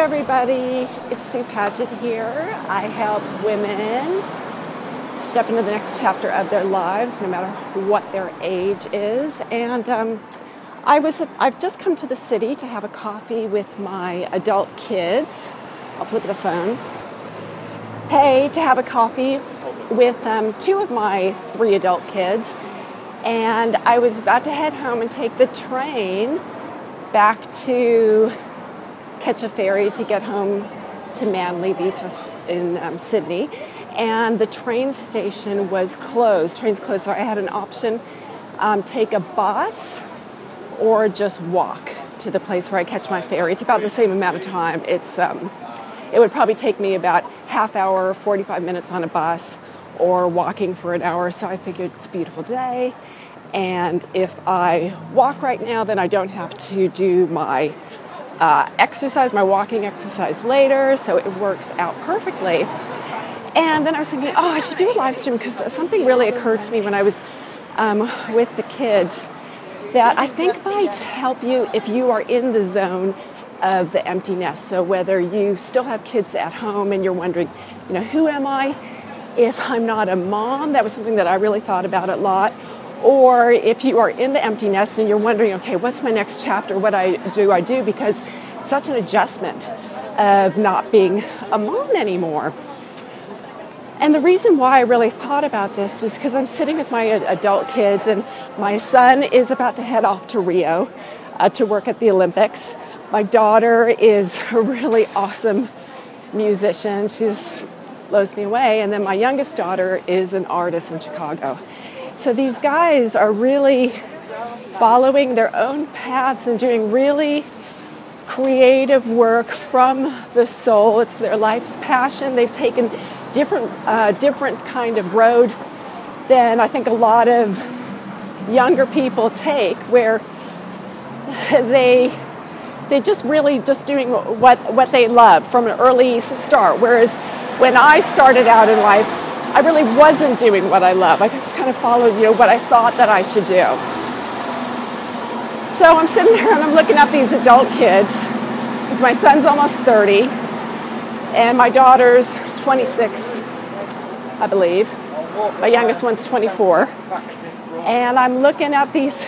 everybody, it's Sue Padgett here. I help women step into the next chapter of their lives, no matter what their age is. And I've just come to the city to have a coffee with my adult kids. I'll flip the phone. Hey, to have a coffee with two of my three adult kids. And I was about to head home and take the train back to catch a ferry to get home to Manly Beach in Sydney. And the train station was closed. Train's closed, so I had an option, take a bus or just walk to the place where I catch my ferry. It's about the same amount of time. It would probably take me about half hour, 45 minutes on a bus, or walking for an hour. So I figured it's a beautiful day. And if I walk right now, then I don't have to do my my walking exercise later, so it works out perfectly. And then I was thinking, I should do a live stream, because something really occurred to me when I was with the kids that I think might help you if you are in the zone of the empty nest. So whether you still have kids at home and you're wondering, who am I if I'm not a mom? That was something that I really thought about a lot. Or if you are in the empty nest and you're wondering, okay, what's my next chapter? What do I do? Because it's such an adjustment of not being a mom anymore. And the reason why I really thought about this was because I'm sitting with my adult kids, and my son is about to head off to Rio to work at the Olympics. My daughter is a really awesome musician. She just blows me away. And then my youngest daughter is an artist in Chicago. So these guys are really following their own paths and doing really creative work from the soul. It's their life's passion. They've taken different kind of road than I think a lot of younger people take, where they just really just doing what they love from an early start. Whereas when I started out in life, I really wasn't doing what I love. I just kind of followed, what I thought that I should do. So I'm sitting there and I'm looking at these adult kids, because my son's almost 30, and my daughter's 26, I believe. My youngest one's 24. And I'm looking at these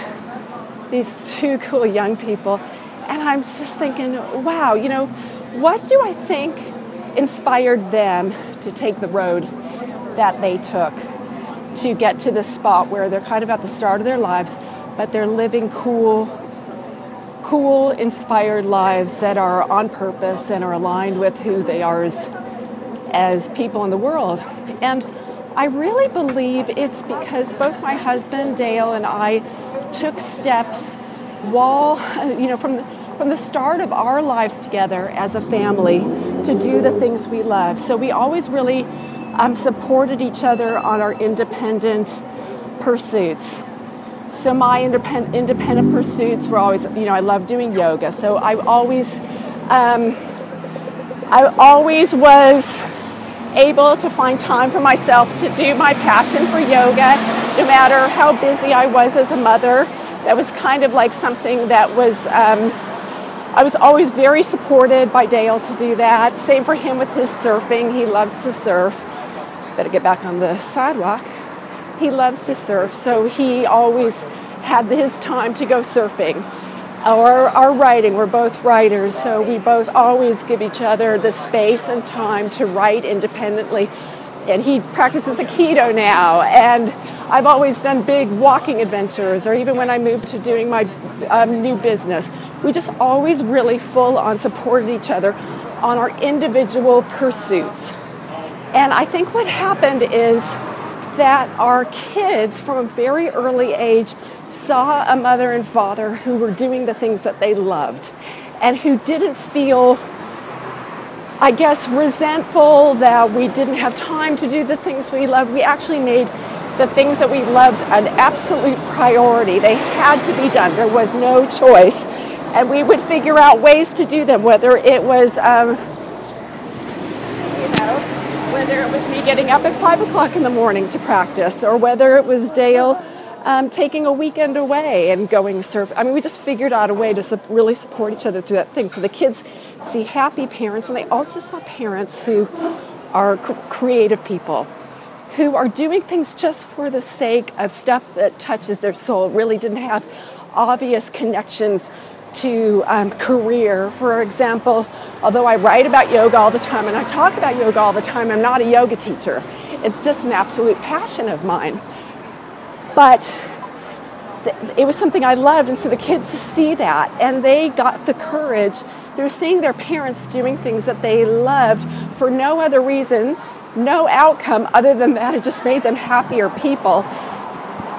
two cool young people, and I'm just thinking, wow, what do I think inspired them to take the road that they took to get to this spot where they're kind of at the start of their lives, but they're living cool, inspired lives that are on purpose and are aligned with who they are as people in the world. And I really believe it's because both my husband, Dale, and I took steps while, from the start of our lives together as a family to do the things we love. So we always really supported each other on our independent pursuits. So my independent pursuits were always, I love doing yoga. So I always was able to find time for myself to do my passion for yoga, no matter how busy I was as a mother. That was kind of like something that was, I was always very supported by Dale to do that. Same for him with his surfing. He loves to surf. Better get back on the sidewalk. He loves to surf, so he always had his time to go surfing. Or our writing, we're both writers, so we both always give each other the space and time to write independently. And he practices Aikido now, and I've always done big walking adventures, or even when I moved to doing my new business. We just always really full on supported each other on our individual pursuits. And I think what happened is that our kids from a very early age saw a mother and father who were doing the things that they loved, and who didn't feel, I guess, resentful that we didn't have time to do the things we loved. We actually made the things that we loved an absolute priority. They had to be done. There was no choice. And we would figure out ways to do them, whether it was whether it was me getting up at 5 o'clock in the morning to practice, or whether it was Dale taking a weekend away and going surf. I mean, we just figured out a way to really support each other through that thing. So the kids see happy parents, and they also saw parents who are creative people, who are doing things just for the sake of stuff that touches their soul, really didn't have obvious connections to career. For example, although I write about yoga all the time and I talk about yoga all the time, I'm not a yoga teacher. It's just an absolute passion of mine. But it was something I loved, and so the kids see that, and they got the courage through seeing their parents doing things that they loved for no other reason, no outcome other than that it just made them happier people.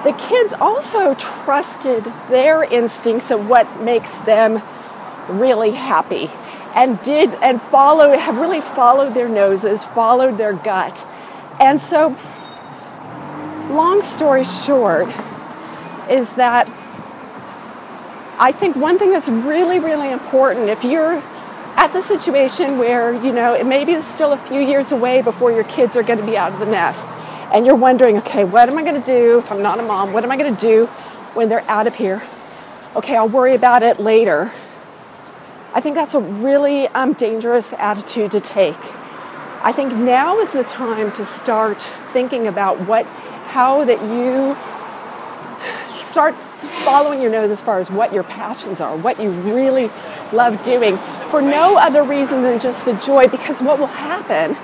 The kids also trusted their instincts of what makes them really happy, and have really followed their noses, followed their gut. And so, long story short, is that I think one thing that's really, really important, if you're at the situation where, it maybe is still a few years away before your kids are going to be out of the nest, and you're wondering, okay, what am I going to do if I'm not a mom? What am I going to do when they're out of here? Okay, I'll worry about it later. I think that's a really dangerous attitude to take. I think now is the time to start thinking about how that you start following your nose as far as what your passions are, what you really love doing, for no other reason than just the joy, because what will happen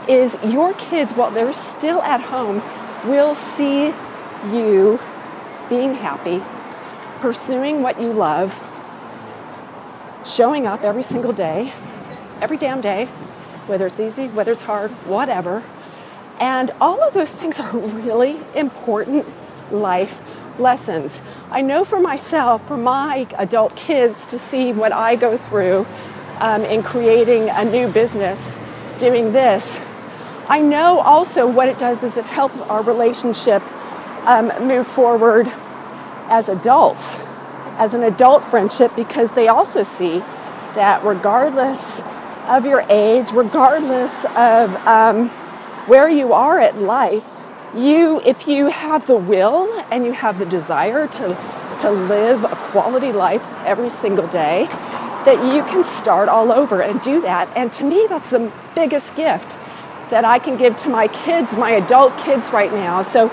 is your kids, while they're still at home, will see you being happy, pursuing what you love, showing up every single day, every damn day, whether it's easy, whether it's hard, whatever. And all of those things are really important life lessons. I know for myself, for my adult kids, to see what I go through in creating a new business, doing this, I know also what it does is it helps our relationship move forward as adults, as an adult friendship, because they also see that regardless of your age, regardless of where you are at life, if you have the will and you have the desire to live a quality life every single day, that you can start all over and do that. And to me, that's the biggest gift that I can give to my kids, my adult kids right now. So,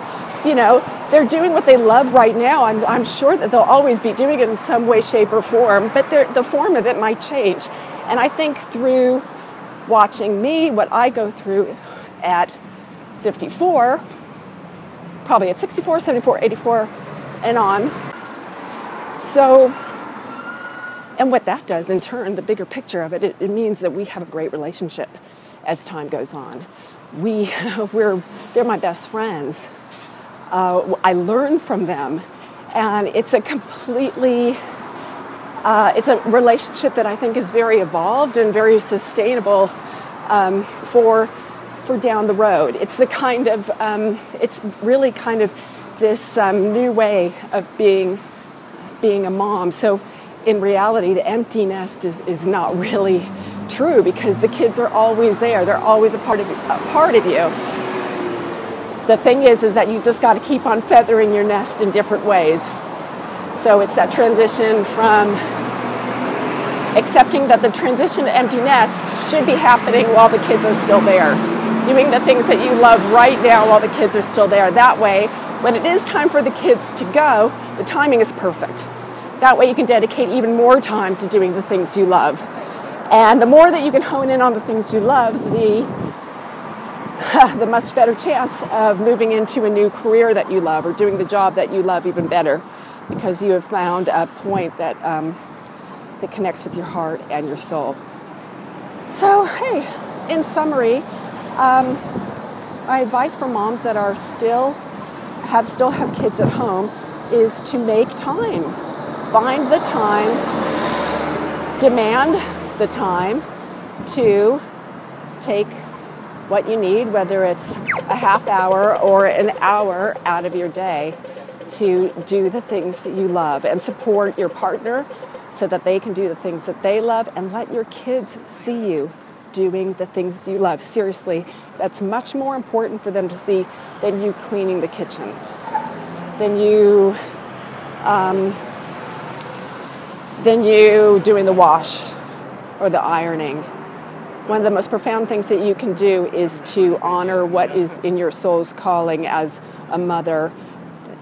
they're doing what they love right now. I'm sure that they'll always be doing it in some way, shape, or form, but the form of it might change. And I think through watching me, what I go through at 54, probably at 64, 74, 84, and on. So, and what that does in turn, the bigger picture of it means that we have a great relationship as time goes on. They're my best friends. I learn from them, and it's a relationship that I think is very evolved and very sustainable for down the road. It's it's really kind of this new way of being a mom. So in reality, the empty nest is not really true, because the kids are always there. They're always a part of you. The thing is that you just got to keep on feathering your nest in different ways. So it's that transition from accepting that the transition to empty nest should be happening while the kids are still there. Doing the things that you love right now while the kids are still there. That way, when it is time for the kids to go, the timing is perfect. That way you can dedicate even more time to doing the things you love. And the more that you can hone in on the things you love, the much better chance of moving into a new career that you love, or doing the job that you love even better, because you have found a point that connects with your heart and your soul. So, hey, in summary, my advice for moms that are still have kids at home is to make time. Find the time, demand the time to take what you need, whether it's a half hour or an hour out of your day, to do the things that you love, and support your partner so that they can do the things that they love, and let your kids see you doing the things you love. Seriously, that's much more important for them to see than you cleaning the kitchen. um, than you doing the wash or the ironing. One of the most profound things that you can do is to honor what is in your soul's calling as a mother.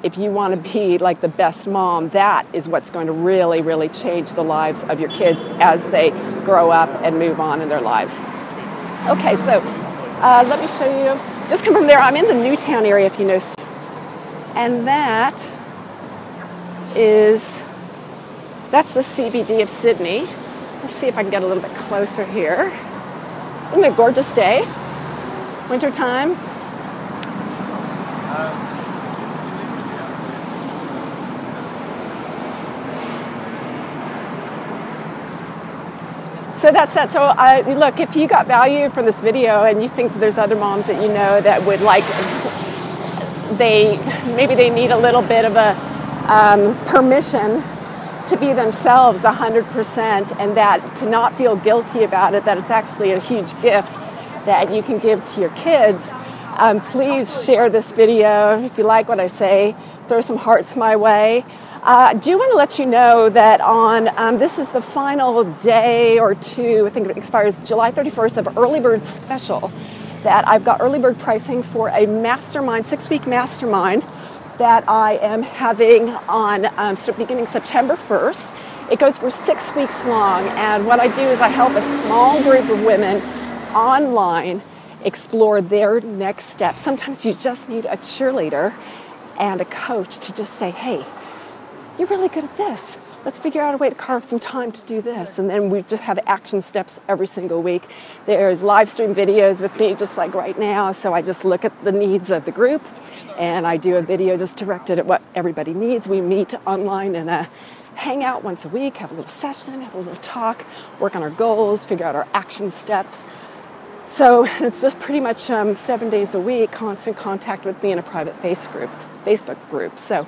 If you want to be like the best mom, that is what's going to really, really change the lives of your kids as they grow up and move on in their lives. Okay, so let me show you. Just come from there. I'm in the Newtown area, if you know. And that's the CBD of Sydney. Let's see if I can get a little bit closer here. Isn't it a gorgeous day? Winter time. So that's that. So look, if you got value from this video and you think there's other moms that you know that would like, maybe they need a little bit of a permission to be themselves 100%, and that to not feel guilty about it, that it's actually a huge gift that you can give to your kids, please share this video. If you like what I say, throw some hearts my way. I do want to let you know that on, this is the final day or two, I think it expires July 31st, of Early Bird Special, that I've got early bird pricing for a mastermind, 6-week mastermind that I am having on beginning September 1st. It goes for 6 weeks long, and what I do is I help a small group of women online explore their next steps. Sometimes you just need a cheerleader and a coach to just say, hey, you're really good at this. Let's figure out a way to carve some time to do this. And then we just have action steps every single week. There's live stream videos with me just like right now. So I just look at the needs of the group and I do a video just directed at what everybody needs. We meet online and hang out once a week, have a little session, have a little talk, work on our goals, figure out our action steps. So it's just pretty much 7 days a week, constant contact with me in a private Facebook group. So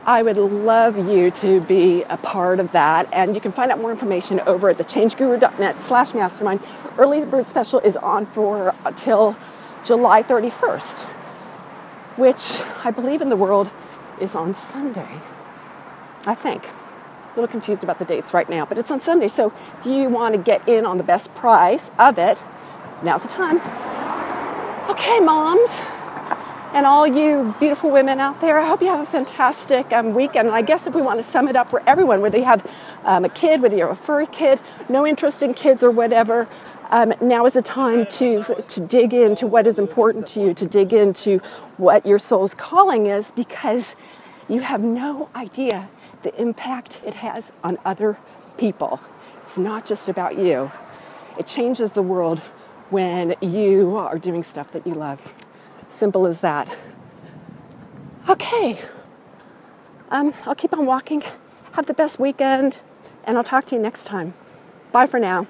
I would love you to be a part of that. And you can find out more information over at thechangeguru.net/mastermind. Early Bird Special is on for till July 31st, which I believe in the world is on Sunday, I think. A little confused about the dates right now, but it's on Sunday. So if you want to get in on the best price of it, now's the time. Okay, moms, and all you beautiful women out there, I hope you have a fantastic weekend. And I guess if we want to sum it up for everyone, whether you have a kid, whether you're a furry kid, no interest in kids or whatever, now is the time to dig into what is important to you, to dig into what your soul's calling is, because you have no idea the impact it has on other people. It's not just about you. It changes the world when you are doing stuff that you love. Simple as that. Okay. I'll keep on walking. Have the best weekend, and I'll talk to you next time. Bye for now.